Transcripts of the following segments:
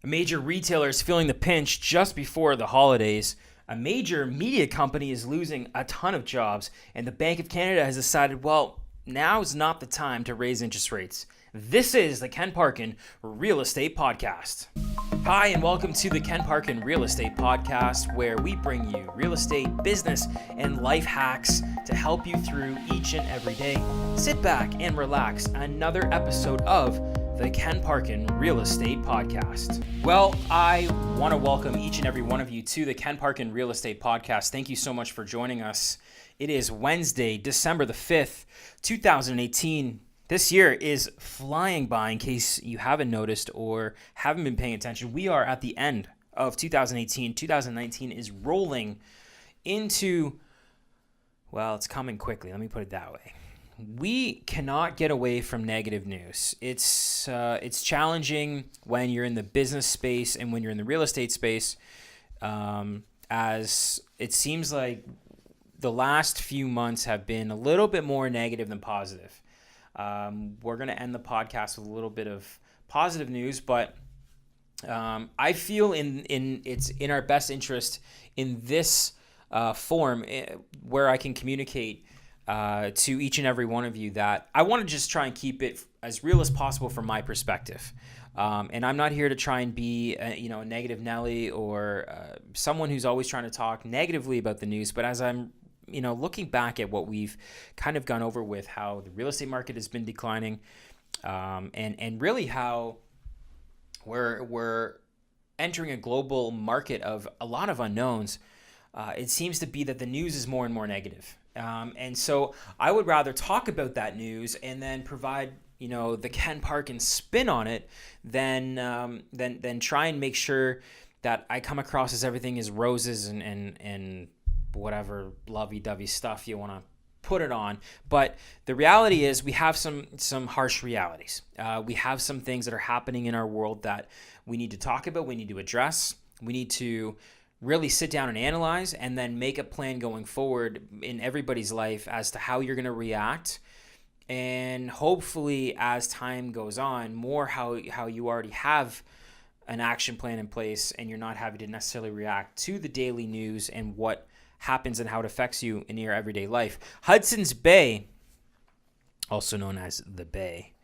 A major retailer is feeling the pinch just before the holidays. A major media company is losing a ton of jobs, and the Bank of Canada has decided, well, now's not the time to raise interest rates. This is the Ken Parkin Real Estate Podcast. Hi, and welcome to the Ken Parkin Real Estate Podcast, where we bring you real estate, business, and life hacks to help you through each and every day. Sit back and relax. Another episode of the Ken Parkin Real Estate Podcast. Well, I want to welcome each and every one of you to the Ken Parkin Real Estate Podcast. Thank you so much for joining us. It is Wednesday, December the 5th, 2018. This year is flying by in case you haven't noticed or haven't been paying attention. We are at the end of 2018. 2019 is rolling into, well, it's coming quickly. Let me put it that way. We cannot get away from negative news. It's challenging when you're in the business space and when you're in the real estate space, as it seems like the last few months have been a little bit more negative than positive. We're going to end the podcast with a little bit of positive news, but I feel it's in our best interest in this form where I can communicate to each and every one of you that I want to just try and keep it as real as possible from my perspective. And I'm not here to try and be a negative Nelly or someone who's always trying to talk negatively about the news. But as I'm looking back at what we've kind of gone over with how the real estate market has been declining, and really how we're entering a global market of a lot of unknowns, it seems to be that the news is more and more negative. And so I would rather talk about that news and then provide, the Ken Parkin spin on it than try and make sure that I come across as everything is roses and whatever lovey-dovey stuff you want to put it on. But the reality is we have some harsh realities. We have some things that are happening in our world that we need to talk about, we need to address, we need to really sit down and analyze and then make a plan going forward in everybody's life as to how you're going to react. And hopefully as time goes on, more how you already have an action plan in place and you're not having to necessarily react to the daily news and what happens and how it affects you in your everyday life. Hudson's Bay, also known as the Bay,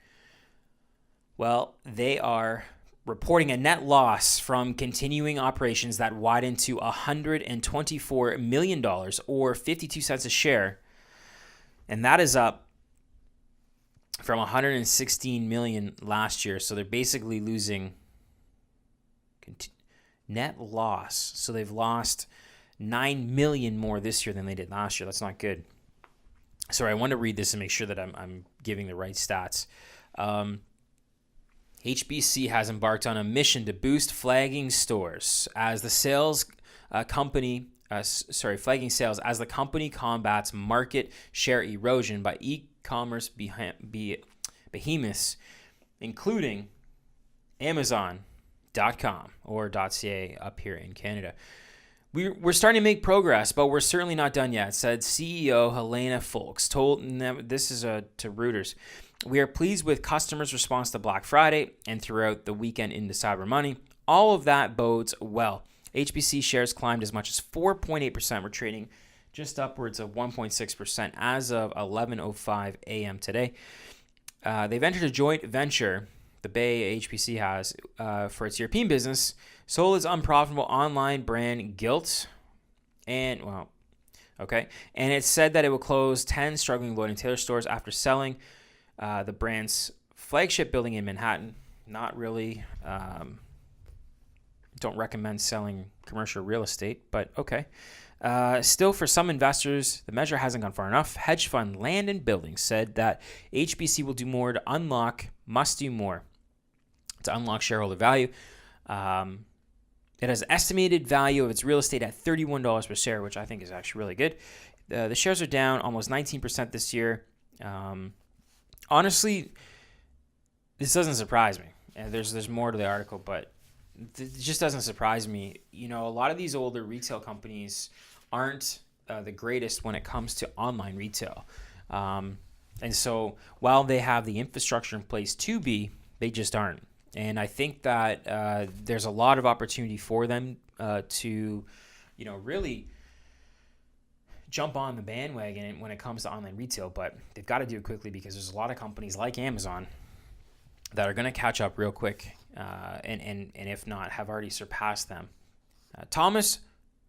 well, they are reporting a net loss from continuing operations that widened to $124 million or 52 cents a share. And that is up from $116 million last year. So they're basically losing net loss. So they've lost $9 million more this year than they did last year. That's not good. Sorry, I want to read this and make sure that I'm giving the right stats. HBC has embarked on a mission to boost flagging stores as the flagging sales as the company combats market share erosion by e-commerce behemoths, including Amazon.com or .ca up here in Canada. We're starting to make progress, but we're certainly not done yet, said CEO Helena Folks. This is to Reuters. We are pleased with customers' response to Black Friday and throughout the weekend into Cyber Monday. All of that bodes well. HBC shares climbed as much as 4.8%. We're trading just upwards of 1.6% as of 11:05 a.m. today. They've entered a joint venture, the Bay HBC has, for its European business, sold its unprofitable online brand Gilt, and it's said that it will close 10 struggling Lloyd & Taylor stores after selling the brand's flagship building in Manhattan. Not really. Don't recommend selling commercial real estate, but okay. Still, for some investors, the measure hasn't gone far enough. Hedge fund Land and Buildings said that HBC will do more to must do more to unlock shareholder value. It has estimated value of its real estate at $31 per share, which I think is actually really good. The shares are down almost 19% this year. Honestly, this doesn't surprise me. There's more to the article, but it just doesn't surprise me. A lot of these older retail companies aren't the greatest when it comes to online retail. And so while they have the infrastructure in place to be, they just aren't. And I think that there's a lot of opportunity for them to, really jump on the bandwagon when it comes to online retail. But they've got to do it quickly because there's a lot of companies like Amazon that are going to catch up real quick, and if not, have already surpassed them. Thomson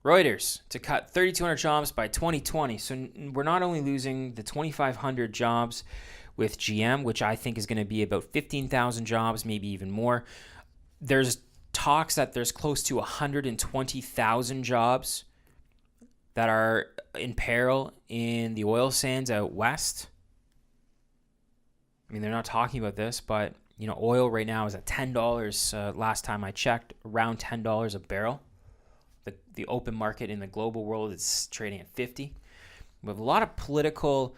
Reuters to cut 3,200 jobs by 2020. So we're not only losing the 2,500 jobs with GM, which I think is going to be about 15,000 jobs, maybe even more. There's talks that there's close to 120,000 jobs that are in peril in the oil sands out west. I mean, they're not talking about this, but oil right now is at $10. Last time I checked, around $10 a barrel. The open market in the global world is trading at 50. We have a lot of political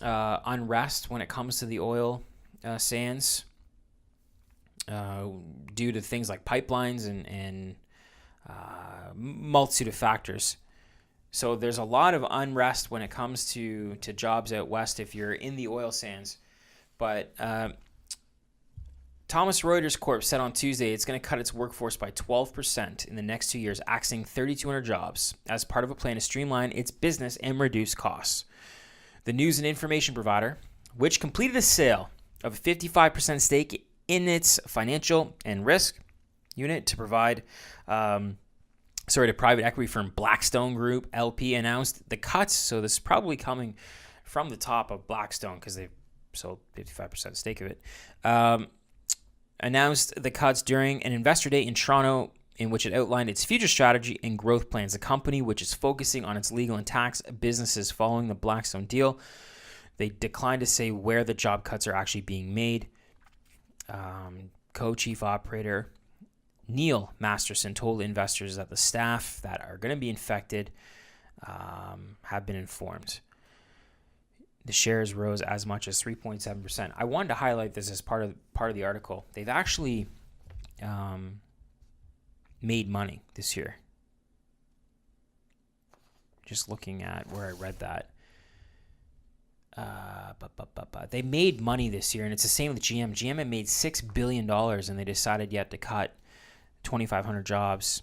unrest when it comes to the oil sands due to things like pipelines and multitude of factors. So there's a lot of unrest when it comes to jobs out west if you're in the oil sands. But Thomson Reuters Corp said on Tuesday it's going to cut its workforce by 12% in the next 2 years, axing 3,200 jobs as part of a plan to streamline its business and reduce costs. The news and information provider, which completed a sale of a 55% stake in its financial and risk unit to private equity firm Blackstone Group LP, announced the cuts. So this is probably coming from the top of Blackstone because they sold 55% stake of it. Announced the cuts during an investor day in Toronto in which it outlined its future strategy and growth plans. The company, which is focusing on its legal and tax businesses following the Blackstone deal, they declined to say where the job cuts are actually being made. Co-chief operator Neil Masterson told investors that the staff that are going to be infected have been informed. The shares rose as much as 3.7%. I wanted to highlight this as part of the article. They've actually made money this year. Just looking at where I read that. They made money this year, and it's the same with GM. GM had made $6 billion, and they decided yet to cut 2,500 jobs.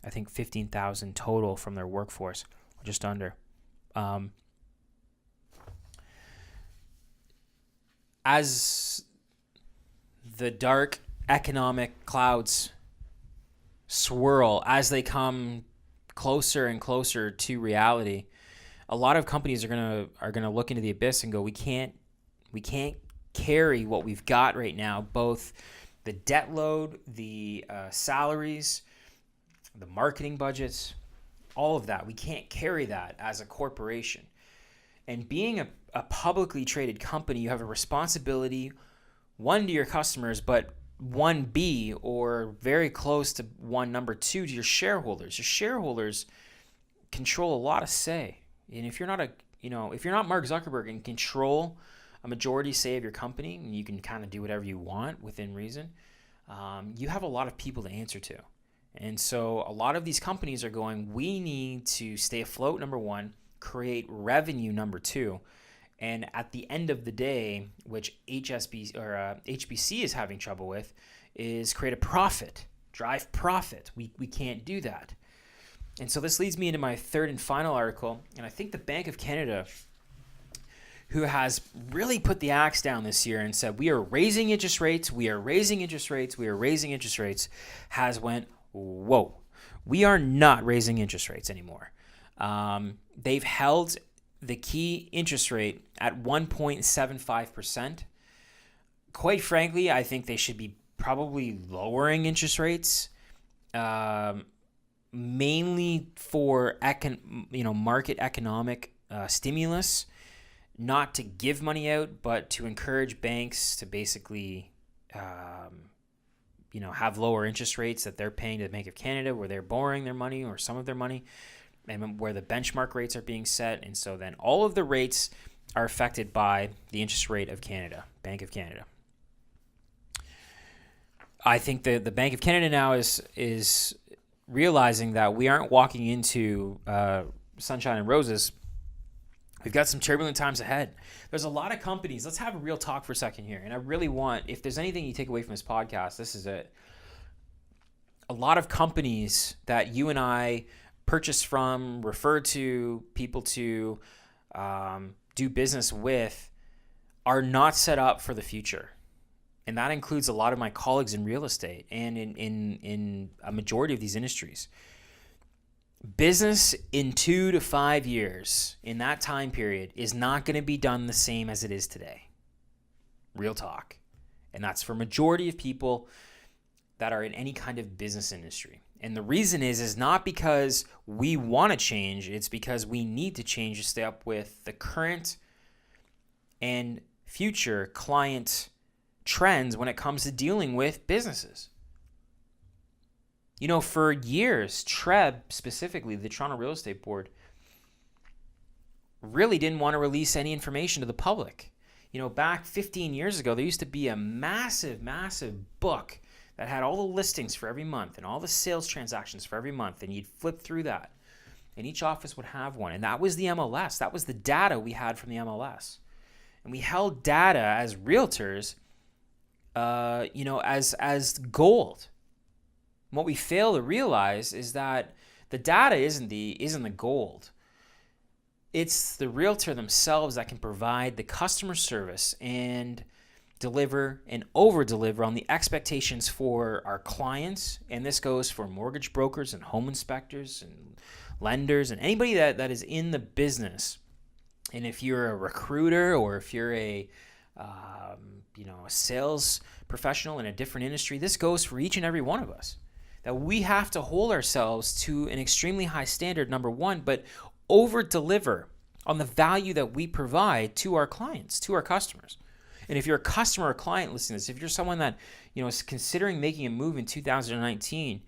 I think 15,000 total from their workforce, just under. As the dark economic clouds swirl, as they come closer and closer to reality, a lot of companies are gonna look into the abyss and go, we can't carry what we've got right now, both the debt load, the salaries, the marketing budgets, all of that. We can't carry that as a corporation. And being a publicly traded company, you have a responsibility, one, to your customers, but 1B, or very close to number 2, to your shareholders. Your shareholders control a lot of say. And if you're not Mark Zuckerberg and control a majority say of your company, and you can kind of do whatever you want within reason, you have a lot of people to answer to. And so a lot of these companies are going, we need to stay afloat, number 1, create revenue, number 2, and at the end of the day, which HBC is having trouble with, is create a profit, drive profit. We can't do that. And so this leads me into my third and final article, and I think the Bank of Canada, who has really put the axe down this year and said, we are raising interest rates, has went, whoa, we are not raising interest rates anymore. They've held the key interest rate at 1.75%. Quite frankly, I think they should be probably lowering interest rates, mainly for market economic stimulus, not to give money out, but to encourage banks to basically have lower interest rates that they're paying to the Bank of Canada, where they're borrowing their money or some of their money, and where the benchmark rates are being set. And so then all of the rates are affected by the interest rate of Canada, Bank of Canada. I think the Bank of Canada now is realizing that we aren't walking into sunshine and roses We've got some turbulent times ahead. There's a lot of companies. Let's have a real talk for a second here. And I really want, if there's anything you take away from this podcast, this is it. A lot of companies that you and I purchase from, refer to, people to do business with are not set up for the future. And that includes a lot of my colleagues in real estate and in a majority of these industries. Business in 2 to 5 years, in that time period, is not going to be done the same as it is today. Real talk. And that's for majority of people that are in any kind of business industry. And the reason is not because we want to change, it's because we need to change to stay up with the current and future client trends when it comes to dealing with businesses. You know, for years, TREB, specifically the Toronto Real Estate Board, really didn't want to release any information to the public. You know, back 15 years ago, there used to be a massive book that had all the listings for every month and all the sales transactions for every month, and you'd flip through that. And each office would have one. And that was the MLS. That was the data we had from the MLS. And we held data as realtors, as gold. And what we fail to realize is that the data isn't the gold. It's the realtor themselves that can provide the customer service and deliver and over-deliver on the expectations for our clients. And this goes for mortgage brokers and home inspectors and lenders and anybody that is in the business. And if you're a recruiter or if you're a sales professional in a different industry, this goes for each and every one of us. That we have to hold ourselves to an extremely high standard, number one, but over-deliver on the value that we provide to our clients, to our customers. And if you're a customer or client listening to this, if you're someone that is considering making a move in 2019,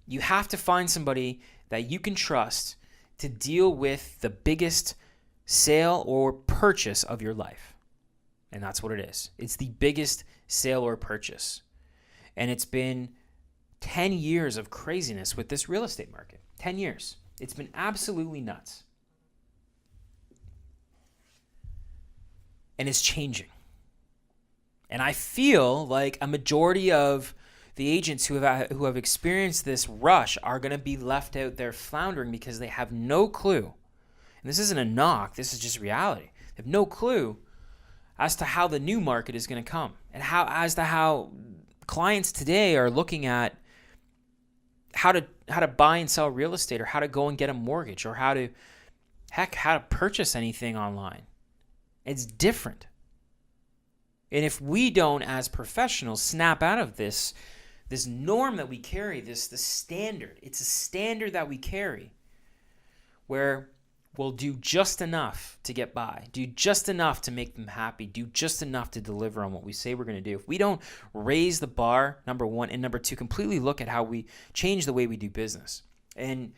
you have to find somebody that you can trust to deal with the biggest sale or purchase of your life. And that's what it is. It's the biggest sale or purchase. And it's been 10 years of craziness with this real estate market. 10 years. It's been absolutely nuts. And it's changing. And I feel like a majority of the agents who have experienced this rush are going to be left out there floundering because they have no clue. And this isn't a knock. This is just reality. They have no clue as to how the new market is going to come and how clients today are looking at how to buy and sell real estate or how to go and get a mortgage or how to purchase anything online. It's different. And if we don't, as professionals, snap out of this norm that we carry, this standard, it's a standard that we carry where we'll do just enough to get by, do just enough to make them happy, do just enough to deliver on what we say we're going to do. If we don't raise the bar, number one, and number two, completely look at how we change the way we do business. And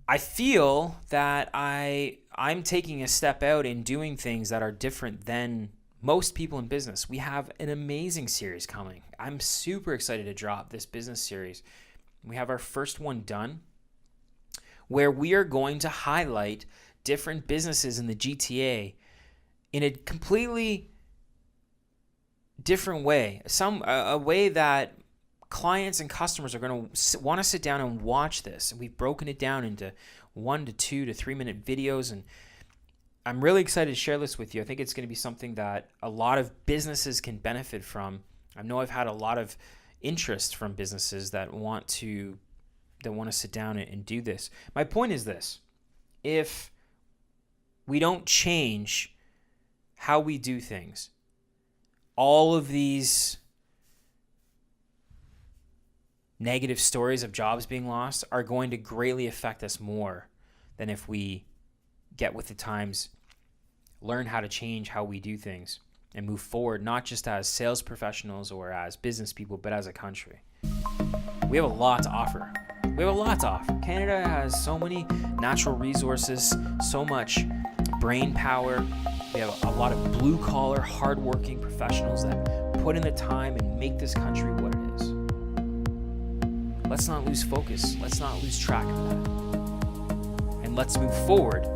I feel that I'm taking a step out and doing things that are different than most people in business. We have an amazing series coming. I'm super excited to drop this business series. We have our first one done where we are going to highlight different businesses in the GTA in a completely different way. A way that clients and customers are going to want to sit down and watch this. And we've broken it down into 1 to 2 to 3 minute videos. And I'm really excited to share this with you. I think it's going to be something that a lot of businesses can benefit from. I know I've had a lot of interest from businesses that want to sit down and do this. My point is this: if we don't change how we do things, all of these negative stories of jobs being lost are going to greatly affect us more than if we get with the times, learn how to change how we do things, and move forward, not just as sales professionals or as business people, but as a country. We have a lot to offer. Canada has so many natural resources, so much brain power. We have a lot of blue-collar, hardworking professionals that put in the time and make this country what it is. Let's not lose focus. Let's not lose track of that. And and let's move forward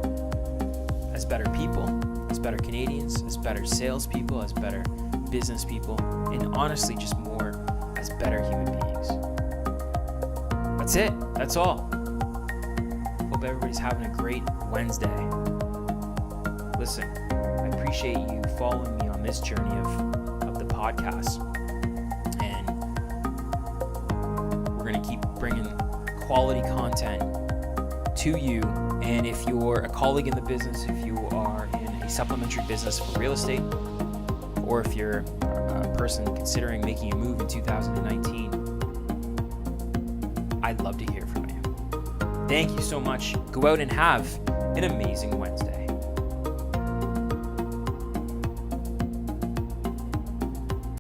as better people, as better Canadians, as better salespeople, as better business people, and honestly, just more as better human beings. That's it. That's all. Hope everybody's having a great Wednesday. Listen, I appreciate you following me on this journey of the podcast. And we're going to keep bringing quality content to you. And if you're a colleague in the business, if you are in a supplementary business for real estate, or if you're a person considering making a move in 2019, I'd love to hear from you. Thank you so much. Go out and have an amazing Wednesday.